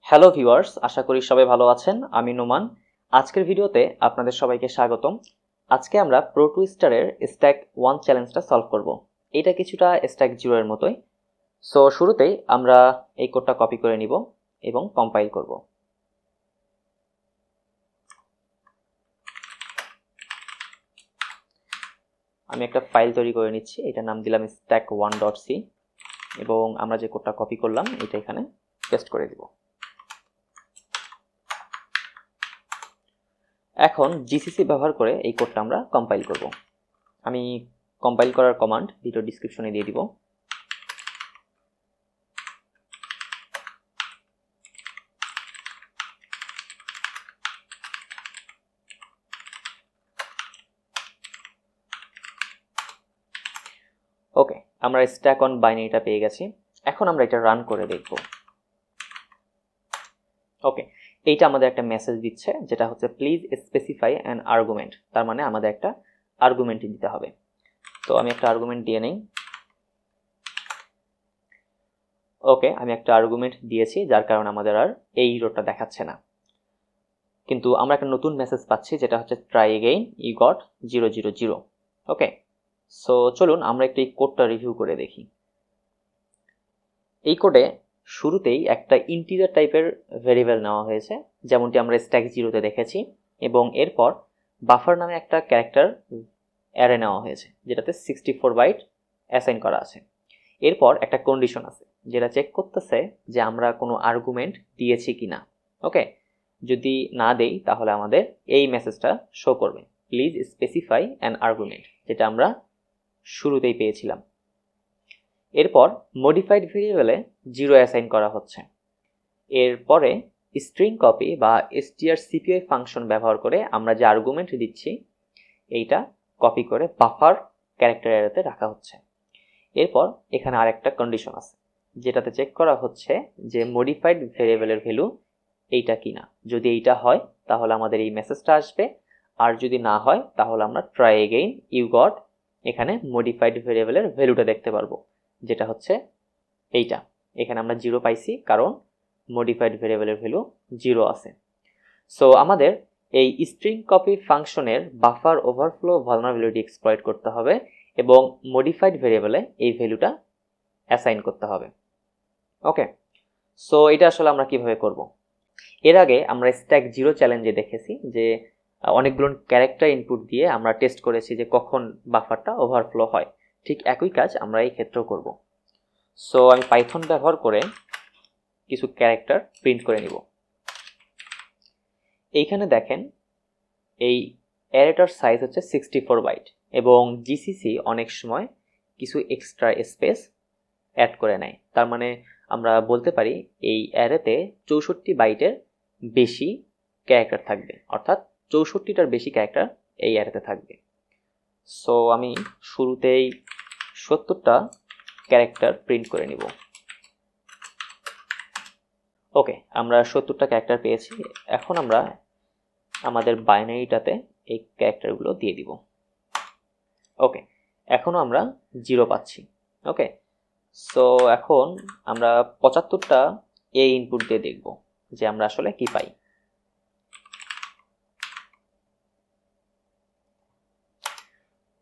Hello viewers, আশা করি সবাই ভালো আছেন। আমি নোমান। আজকের ভিডিওতে আপনাদের সবাইকে স্বাগতম। আজকে আমরা প্রোটোস্টারের স্ট্যাক 1 চ্যালেঞ্জটা সলভ করব। এটা কিছুটা স্ট্যাক 0 এর মতোই। সো শুরুতেই আমরা এই কোডটা কপি করে নিব এবং কম্পাইল করব। আমি একটা ফাইল তৈরি করে নিচ্ছি, এটার নাম দিলাম stack1.c এবং আমরা যে কোডটা কপি করলাম এটা এখানে পেস্ট করে দিব। এখন জিসিসি ব্যবহার করে এই কোডটা আমরা কম্পাইল করব। আমি কম্পাইল করার কমান্ড ভিডিও ডেসক্রিপশনে দিয়ে দিব। ওকে, আমরা স্ট্যাক অন বাইনারিটা পেয়ে গেছি। এখন আমরা এটা রান করে দেখব। ওকে, এইটা আমাদের একটা মেসেজ দিচ্ছে, যেটা হচ্ছে প্লিজ স্পেসিফাই অ্যান আর্গুমেন্ট। তার মানে আমাদের একটা আর্গুমেন্ট দিতে হবে। তো আমি একটা আর্গুমেন্ট দিয়ে নেই। ওকে, আমি একটা আর্গুমেন্ট দিয়েছি, যার কারণে আমাদের আর এই রোটা দেখাচ্ছে না, কিন্তু আমরা একটা নতুন মেসেজ পাচ্ছি, যেটা হচ্ছে try again you got 000। Okay, so চলুন আমরা একটু এই কোডটা রিভিউ করে দেখি। এই কোডে শুরুতেই একটা ইন্টিজার টাইপের ভেরিয়েবল নেওয়া হয়েছে, যেমনটি আমরা স্ট্যাক 0-তে দেখেছি, এবং এরপর বাফার নামে একটা ক্যারেক্টার অ্যারে নেওয়া হয়েছে, যেটাতে 64 বাইট অ্যাসাইন করা আছে। এরপর একটা কন্ডিশন আছে, যেটা চেক করতেছে যে আমরা কোনো আর্গুমেন্ট দিয়েছি কিনা। ওকে, যদি না দেই তাহলে আমাদের এই মেসেজটা শো করবে, প্লিজ স্পেসিফাই অ্যান আর্গুমেন্ট, যেটা আমরা শুরুতেই পেয়েছিলাম। এরপর মডিফাইড ভেরিয়েবলে 0 অ্যাসাইন করা হচ্ছে। এরপরে স্ট্রিং কপি বা strcpy ফাংশন ব্যবহার করে আমরা যে আর্গুমেন্ট দিচ্ছি এইটা কপি করে বাফার ক্যারেক্টার অ্যারেতে রাখা হচ্ছে। এরপর এখানে আরেকটা কন্ডিশন আছে, যেটাতে চেক করা হচ্ছে যে মডিফাইড ভেরিয়েবলের ভ্যালু এইটা কিনা। যদি এইটা হয় তাহলে আমাদের এই মেসেজটা আসবে, আর যদি না হয় তাহলে আমরা ট্রাই এগেইন ইউ গট, এখানে মডিফাইড ভেরিয়েবলের ভ্যালুটা দেখতে পারবো, যেটা হচ্ছে এইটা। এখানে আমরা 0 পাইছি কারণ মডিফাইড ভেরিয়েবলের ভ্যালু 0 আছে। সো আমাদের এই স্ট্রিং কপি ফাংশনের বাফার ওভারফ্লো ভালনারেবিলিটি এক্সপ্লয়েট করতে হবে এবং মডিফাইড ভেরিয়েবলে এই ভ্যালুটা অ্যাসাইন করতে হবে। ওকে, সো এটা আসলে আমরা কিভাবে করব? এর আগে আমরা স্ট্যাক 0 চ্যালেঞ্জে দেখেছি যে অনেকগুলো ক্যারেক্টার ইনপুট দিয়ে আমরা টেস্ট করেছি যে কখন বাফারটা ওভারফ্লো হয়। ঠিক একই কাজ আমরা এই ক্ষেত্রেও করব। সো আমি পাইথন ব্যবহার করে কিছু ক্যারেক্টার প্রিন্ট করে নিব। এইখানে দেখেন এই অ্যারেটার সাইজ হচ্ছে 64 বাইট এবং জিসিসি অনেক সময় কিছু এক্সট্রা স্পেস অ্যাড করে নেয়। তার মানে আমরা বলতে পারি এই অ্যারেতে 64 বাইটের বেশি ক্যারেক্টার থাকবে, অর্থাৎ 64টার বেশি ক্যারেক্টার এই অ্যারেতে থাকবে। সো আমি শুরুতেই 70টা ক্যারেক্টার প্রিন্ট করে নিব। ওকে, আমরা 70টা ক্যারেক্টার পেয়েছি। এখন আমরা আমাদের বাইনারিটাতে এই ক্যারেক্টারগুলো দিয়ে দিব। ওকে, এখনও আমরা 0 পাচ্ছি। ওকে, সো এখন আমরা 75টা এই ইনপুট দিয়ে দেখব যে আমরা আসলে কি পাই।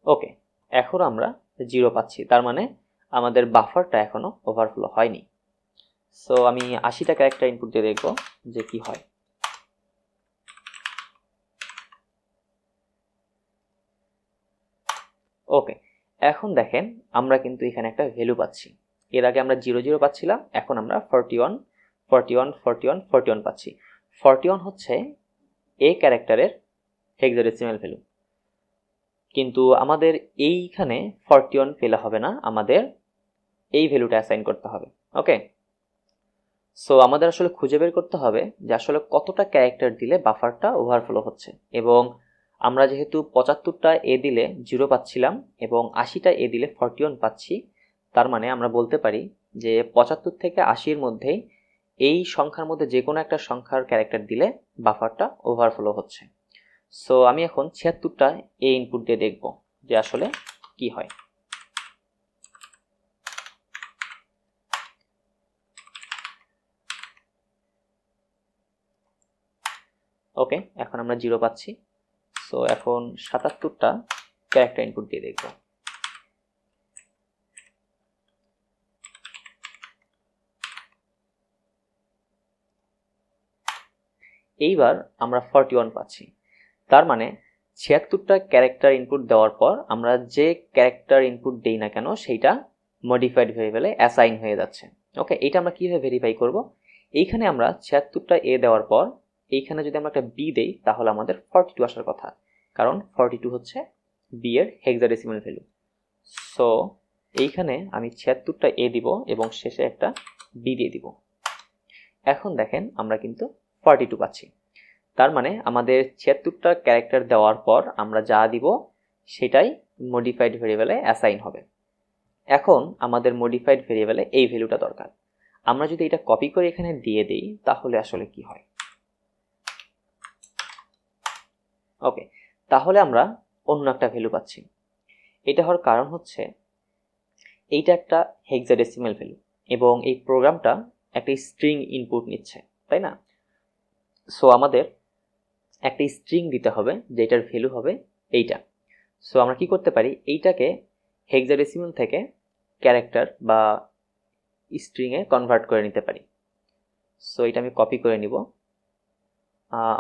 ওকে, এখন আমরা 0 পাচ্ছি, তার মানে আমাদের বাফারটা এখনো ওভারফ্লো হয়নি। সো আমি 80টা ক্যারেক্টার ইনপুট দিয়ে দেখব যে কি হয়। ওকে, এখন দেখেন আমরা কিন্তু এখানে একটা ভ্যালু পাচ্ছি। এর আগে আমরা 00 পাচ্ছিলাম, এখন আমরা 41 41 41 41 পাচ্ছি। 41 হচ্ছে এই ক্যারেক্টারের হেক্সাডেসিমাল ভ্যালু, কিন্তু আমাদের এইখানে 41 পেলে হবে না, আমাদের এই ভ্যালুটা অ্যাসাইন করতে হবে। ওকে, সো আমাদের আসলে খুঁজে বের করতে হবে যে আসলে কতটা ক্যারেক্টার দিলে বাফারটা ওভারফ্লো হচ্ছে, এবং আমরা যেহেতু 75টা এ দিলে 0 পাচ্ছিলাম এবং 80টা এ দিলে 41 পাচ্ছি, তার মানে আমরা বলতে পারি যে 75 থেকে 80-এর মধ্যেই এই সংখ্যার মধ্যে যে কোনো একটা সংখ্যার ক্যারেক্টার দিলে বাফারটা ওভারফ্লো হচ্ছে। সো আমি এখন 76টা এ ইনপুট দিয়ে দেখব যে আসলে কি হয়। ওকে, এখন আমরা 0 পাচ্ছি। সো এখন 77টা ক্যারেক্টার ইনপুট দিয়ে দেখব। এইবার আমরা 41 পাচ্ছি। তার মানে 76টা ক্যারেক্টার ইনপুট দেওয়ার পর আমরা যে ক্যারেক্টার ইনপুট দেই না কেন সেইটা মডিফাইড ভেরিয়েবলে অ্যাসাইন হয়ে যাচ্ছে। ওকে, এটা আমরা কিভাবে ভেরিফাই করব? এইখানে আমরা 76টা এ দেওয়ার পর এইখানে যদি আমরা একটা বি দেই তাহলে আমাদের 42 আসার কথা, কারণ 42 হচ্ছে বি এর হেক্সাডেসিমাল ভ্যালু। সো এইখানে আমি 76টা এ দিব এবং শেষে একটা বি দিয়ে দিব। এখন দেখেন আমরা কিন্তু 42 পাচ্ছি। তার মানে আমাদের 76টা ক্যারেক্টার দেওয়ার পর আমরা যা দিব সেটাই মডিফাইড ভেরিয়েবলে অ্যাসাইন হবে। এখন আমাদের মডিফাইড ভেরিয়েবলে এই ভ্যালুটা দরকার। আমরা যদি এটা কপি করে এখানে দিয়ে দেই তাহলে আসলে কি হয়? ওকে, তাহলে আমরা অন্য একটা ভ্যালু পাচ্ছি। এটা হওয়ার কারণ হচ্ছে এইটা একটা হেক্সাডেসিমাল ভ্যালু এবং এই প্রোগ্রামটা একটা স্ট্রিং ইনপুট নিচ্ছে, তাই না? সো আমাদের একটা স্ট্রিং দিতে হবে যেটার ভ্যালু হবে এইটা। সো আমরা কি করতে পারি? এইটাকে হেক্সাডেসিমাল থেকে ক্যারেক্টার বা স্ট্রিংয়ে কনভার্ট করে নিতে পারি। সো এটা আমি কপি করে নিব।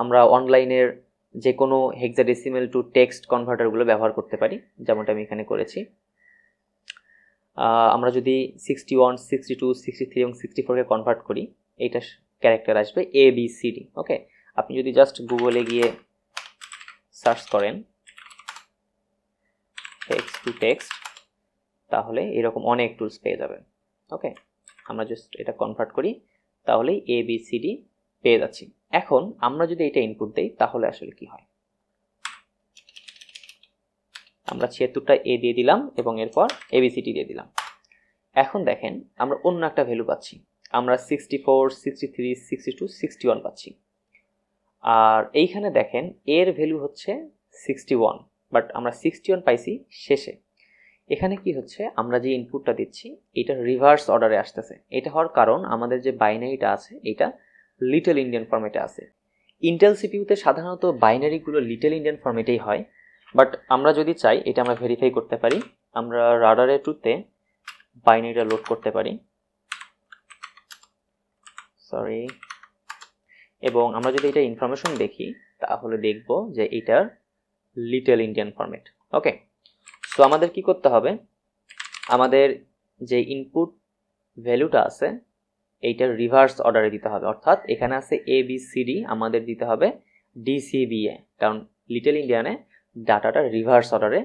আমরা অনলাইনের যে কোনো হেক্সাডেসিমাল টু টেক্সট কনভার্টারগুলো ব্যবহার করতে পারি, যেমনটা আমি এখানে করেছি। আমরা যদি 61, 62, 63 এবং 64কে কনভার্ট করি, এইটা ক্যারেক্টার আসবে ABCD। ওকে, আপনি যদি জাস্ট গুগলে গিয়ে সার্চ করেন টেক্সট টু টেক্সট তাহলে এরকম অনেক টুলস পেয়ে যাবেন। ওকে, আমরা জাস্ট এটা কনভার্ট করি তাহলে ABCD পেয়ে যাচ্ছি। এখন আমরা যদি এটা ইনপুট দেই তাহলে আসলে কি হয়? আমরা 76টা এ দিয়ে দিলাম এবং এরপর ABCD দিয়ে দিলাম। এখন দেখেন আমরা অন্য একটা ভ্যালু পাচ্ছি। আমরা 64, 63, 62, 61 পাচ্ছি। আর এইখানে দেখেন এর ভ্যালু হচ্ছে 61, বাট আমরা 61 পাইছি শেষে। এখানে কি হচ্ছে? আমরা যে ইনপুটটা দিচ্ছি এটা রিভার্স অর্ডারে আসতেছে। এটা হওয়ার কারণ আমাদের যে বাইনারিটা আছে এটা লিটল ইন্ডিয়ান ফরম্যাটে আছে। ইন্টেল সিপিইউতে সাধারণত বাইনারিগুলো লিটল ইন্ডিয়ান ফরম্যাটেই হয়, বাট আমরা যদি চাই এটা আমরা ভেরিফাই করতে পারি। আমরা রাডারে টুতে বাইনারিটা লোড করতে পারি, সরি, এবং আমরা যদি এটা ইনফরমেশন দেখি তাহলে দেখব যে এটার লিটল ইন্ডিয়ান ফরম্যাট। ওকে, সো আমাদের কি করতে হবে? আমাদের যে ইনপুট ভ্যালুটা আছে এইটার রিভার্স অর্ডারে দিতে হবে, অর্থাৎ এখানে আছে ABCD, আমাদের দিতে হবে DCBA, কারণ লিটল ইন্ডিয়ানে ডাটাটা রিভার্স অর্ডারে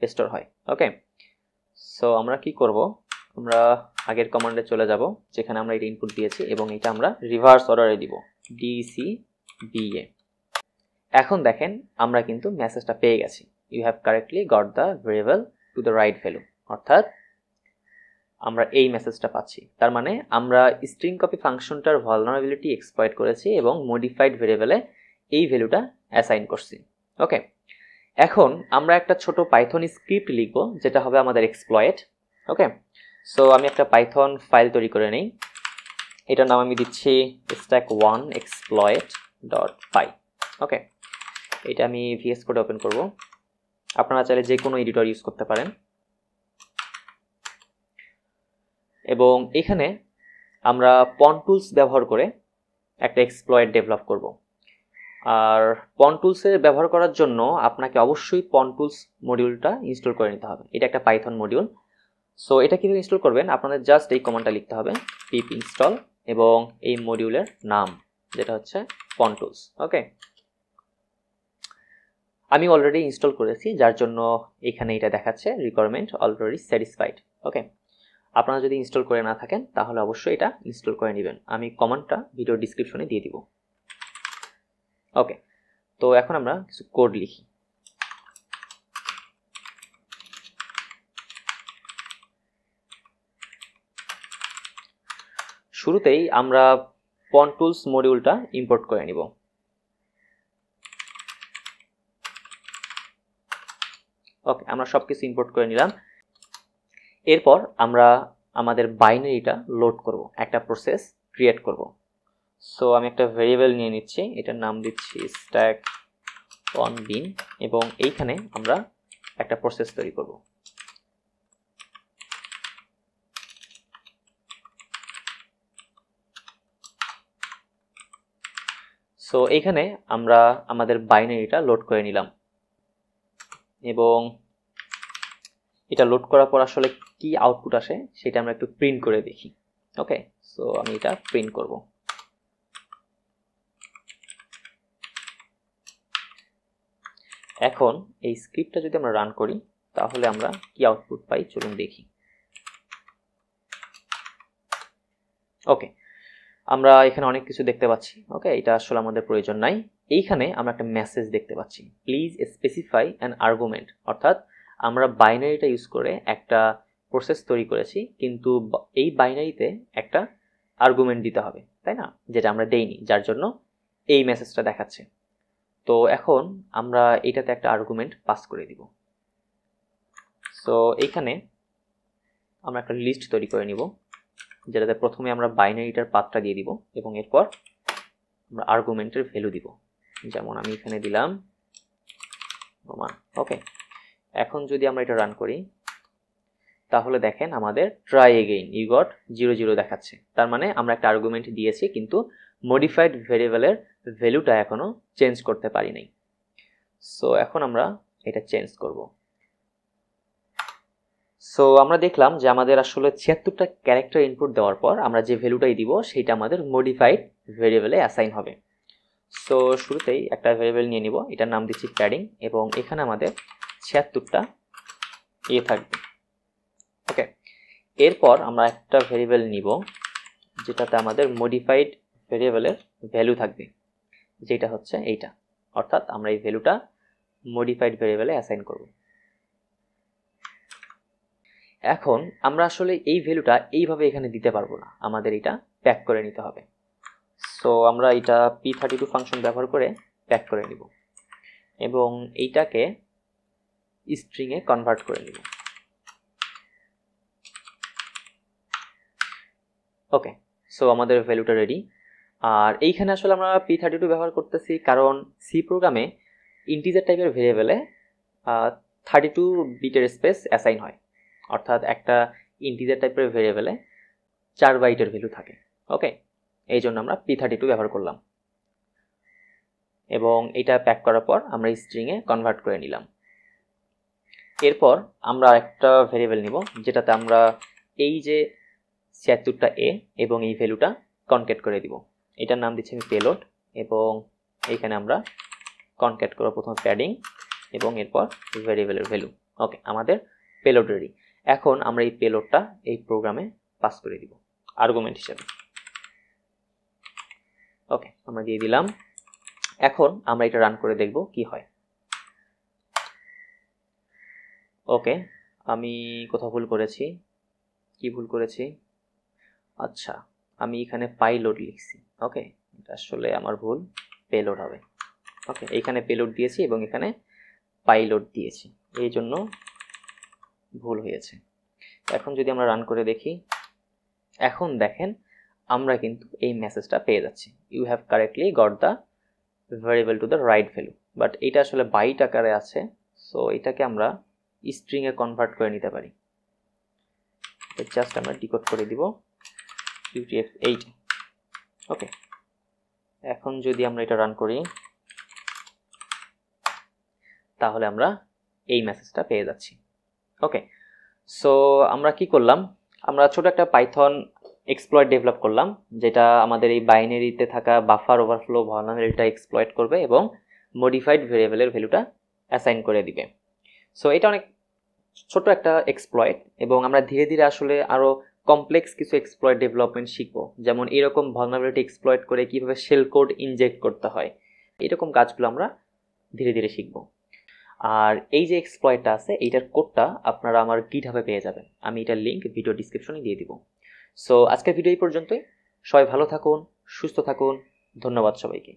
স্টোর হয়। ওকে, সো আমরা কি করব? আমরা আগের কমান্ডে চলে যাব যেখানে আমরা এটা ইনপুট দিয়েছি এবং এটা আমরা রিভার্স অর্ডারে দিব DCBA। এখন দেখেন আমরা কিন্তু মেসেজটা পেয়ে গেছি, you have correctly got the variable to the right value, অর্থাৎ আমরা এই মেসেজটা পাচ্ছি। তার মানে আমরা স্ট্রিং কপি ফাংশনটার ভালনারেবিলিটি এক্সপ্লয়েট করেছি এবং মডিফাইড ভেরিয়েবলে এই ভ্যালুটা অ্যাসাইন করছি। ওকে, এখন আমরা একটা ছোট পাইথন স্ক্রিপ্ট লিখব যেটা হবে আমাদের এক্সপ্লয়েট। ওকে, সো আমি একটা পাইথন ফাইল তৈরি করে নেই। এটার নাম আমি দিচ্ছি stack1 exploit.py। ওকে, এটা আমি VS কোডে ওপেন করব। আপনারা চাইলে যে কোনো এডিটর ইউজ করতে পারেন। এবং এখানে আমরা pwntools ব্যবহার করে একটা এক্সপ্লয়েট ডেভেলপ করব। আর pwntools ব্যবহার করার জন্য আপনাকে অবশ্যই pwntools মডিউলটা ইনস্টল করে নিতে হবে। এটা একটা পাইথন মডিউল। সো এটা কিভাবে ইনস্টল করবেন? আপনাদের জাস্ট এই কমান্ডটা লিখতে হবে pip install এবং এই মডিউলের নাম যেটা হচ্ছে pwntools। ওকে, আমি অলরেডি ইনস্টল করেছি যার জন্য এখানে এটা দেখাচ্ছে রিকোয়ারমেন্ট অলরেডি স্যাটিসফাইড। ওকে, আপনারা যদি ইনস্টল করে না থাকেন তাহলে অবশ্যই এটা ইনস্টল করে নেবেন। আমি কমান্ডটা ভিডিও ডিসক্রিপশনে দিয়ে দিব। ওকে, তো এখন আমরা কিছু কোড লিখি। শুরুতেই আমরা pwntools মডিউলটা ইম্পোর্ট করে নিব। ওকে, আমরা সবকিছু ইম্পোর্ট করে নিলাম। এরপর আমরা আমাদের বাইনারিটা লোড করব, একটা প্রসেস ক্রিয়েট করব। সো আমি একটা ভেরিয়েবল নিয়ে নিচ্ছি, এটার নাম দিচ্ছি স্ট্যাক অন বিন, এবং এইখানে আমরা একটা প্রসেস তৈরি করব। সো এইখানে আমরা আমাদের বাইনারিটা লোড করে নিলাম, এবং এটা লোড করার পর আসলে কি আউটপুট আসে সেটা আমরা একটু প্রিন্ট করে দেখি। ওকে, সো আমি এটা প্রিন্ট করব। এখন এই স্ক্রিপ্টটা যদি আমরা রান করি তাহলে আমরা কি আউটপুট পাই চলুন দেখি। ওকে, আমরা এখানে অনেক কিছু দেখতে পাচ্ছি। ওকে, এটা আসলে আমাদের প্রয়োজন নাই। এইখানে আমরা একটা মেসেজ দেখতে পাচ্ছি, প্লিজ স্পেসিফাই অ্যান আর্গুমেন্ট, অর্থাৎ আমরা বাইনারিটা ইউজ করে একটা প্রসেস তৈরি করেছি, কিন্তু এই বাইনারিতে একটা আর্গুমেন্ট দিতে হবে, তাই না, যেটা আমরা দেইনি, যার জন্য এই মেসেজটা দেখাচ্ছে। তো এখন আমরা এটাতে একটা আর্গুমেন্ট পাস করে দিব। সো এইখানে আমরা একটা লিস্ট তৈরি করে নিব, যেটাতে প্রথমে আমরা বাইনারিটার পাথটা দিয়ে দিব এবং এরপর আমরা আর্গুমেন্টের ভ্যালু দিব, যেমন আমি এখানে দিলাম নোমান। ওকে, এখন যদি আমরা এটা রান করি তাহলে দেখেন আমাদের ট্রাই এগেইন ইউ গট 0 দেখাচ্ছে। তার মানে আমরা একটা আর্গুমেন্ট দিয়েছি কিন্তু মডিফাইড ভেরিয়েবলের ভ্যালুটা এখনো চেঞ্জ করতে পারি নাই। সো এখন আমরা এটা চেঞ্জ করব। সো আমরা দেখলাম যে আমাদের আসলে 76টা ক্যারেক্টার ইনপুট দেওয়ার পর আমরা যে ভ্যালুটাই দিব সেটা আমাদের মডিফাইড ভেরিয়েবলে অ্যাসাইন হবে। সো শুরুতেই একটা ভেরিয়েবল নিয়ে নিব, এটার নাম দিচ্ছি প্যাডিং, এবং এখানে আমাদের 76টা থাকবে। ওকে, এরপর আমরা একটা ভেরিয়েবল নিব যেটাতে আমাদের মডিফাইড ভেরিয়েবলের ভ্যালু থাকবে, যেটা হচ্ছে এইটা, অর্থাৎ আমরা এই ভ্যালুটা মডিফাইড ভেরিয়েবলে অ্যাসাইন করব। এখন আমরা আসলে এই ভ্যালুটা এইভাবে এখানে দিতে পারবো না, আমাদের এটা প্যাক করে নিতে হবে। সো আমরা এটা p32 ফাংশন ব্যবহার করে প্যাক করে নিব এবং এইটাকে স্ট্রিং এ কনভার্ট করে নিব। ওকে, সো আমাদের ভ্যালুটা রেডি। আর এইখানে আসলে আমরা p32 ব্যবহার করতেছি কারণ সি প্রোগ্রামে ইন্টিজার টাইপের ভেরিয়েবলে 32 বিটের স্পেস অ্যাসাইন হয়, অর্থাৎ একটা ইন্টিজার টাইপের ভেরিয়েবলে 4 বাইটের ভ্যালু থাকে। ওকে, এই জন্য আমরা p32 ব্যবহার করলাম এবং এটা প্যাক করার পর আমরা স্ট্রিংয়ে কনভার্ট করে নিলাম। এরপর আমরা একটা ভেরিয়েবল নিব যেটাতে আমরা এই যে 76টা এ এবং এই ভ্যালুটা কনক্যাট করে দিব। এটার নাম দিচ্ছি আমি পেলোড, এবং এইখানে আমরা কনক্যাট করব প্রথম প্যাডিং এবং এরপর ভেরিয়েবলের ভ্যালু। ওকে, আমাদের পেলোড রেডি। এখন আমরা এই পেলোডটা এই প্রোগ্রামে পাস করে দিব আর্গুমেন্ট হিসেবে। ওকে, আমরা দিয়ে দিলাম। এখন আমরা এটা রান করে দেখব কি হয়। ওকে, আমি কোথাও ভুল করেছি, কি ভুল করেছি? আচ্ছা, আমি এখানে পাইলোড লিখছি। ওকে, এটা আসলে আমার ভুল, পেলোড হবে। ওকে, এখানে পেলোড দিয়েছি এবং এখানে পাইলোড দিয়েছি, এই জন্য ভুল হয়েছে। এখন যদি আমরা রান করে দেখি, এখন দেখেন আমরা কিন্তু এই মেসেজটা পেয়ে যাচ্ছি, you have correctly got the variable to the right value. But এটা আসলে বাইট আকারে আছে, সো এটাকে আমরা স্ট্রিং এ কনভার্ট করে নিতে পারি। জাস্ট আমরা ডিকোড করে দিব utf8। ওকে, এখন যদি আমরা এটা রান করি তাহলে আমরা এই মেসেজটা পেয়ে যাচ্ছি। ওকে, সো আমরা কি করলাম, আমরা ছোট একটা পাইথন এক্সপ্লয়েট ডেভেলপ করলাম যেটা আমাদের এই বাইনারিতে থাকা বাফার ওভারফ্লো ভালনারেবিলিটিটা এক্সপ্লয়েট করবে এবং মডিফাইড ভেরিয়েবলের ভ্যালুটা অ্যাসাইন করে দিবে। সো এটা অনেক ছোট একটা এক্সপ্লয়েট, এবং আমরা ধীরে ধীরে আসলে আরো কমপ্লেক্স কিছু এক্সপ্লয়েট ডেভেলপমেন্ট শিখবো, যেমন এরকম ভালনারেবিলিটি এক্সপ্লয়েট করে কিভাবে শেল কোড ইনজেক্ট করতে হয়, এরকম কাজগুলো আমরা ধীরে ধীরে শিখবো। আর এই যে এক্সপ্লয়েটটা আছে এইটার কোডটা আপনারা আমার গিটহাবে পেয়ে যাবেন, আমি এটার লিঙ্ক ভিডিও ডিসক্রিপশনে দিয়ে দিব। সো আজকের ভিডিও এই পর্যন্তই, সবাই ভালো থাকুন, সুস্থ থাকুন, ধন্যবাদ সবাইকে।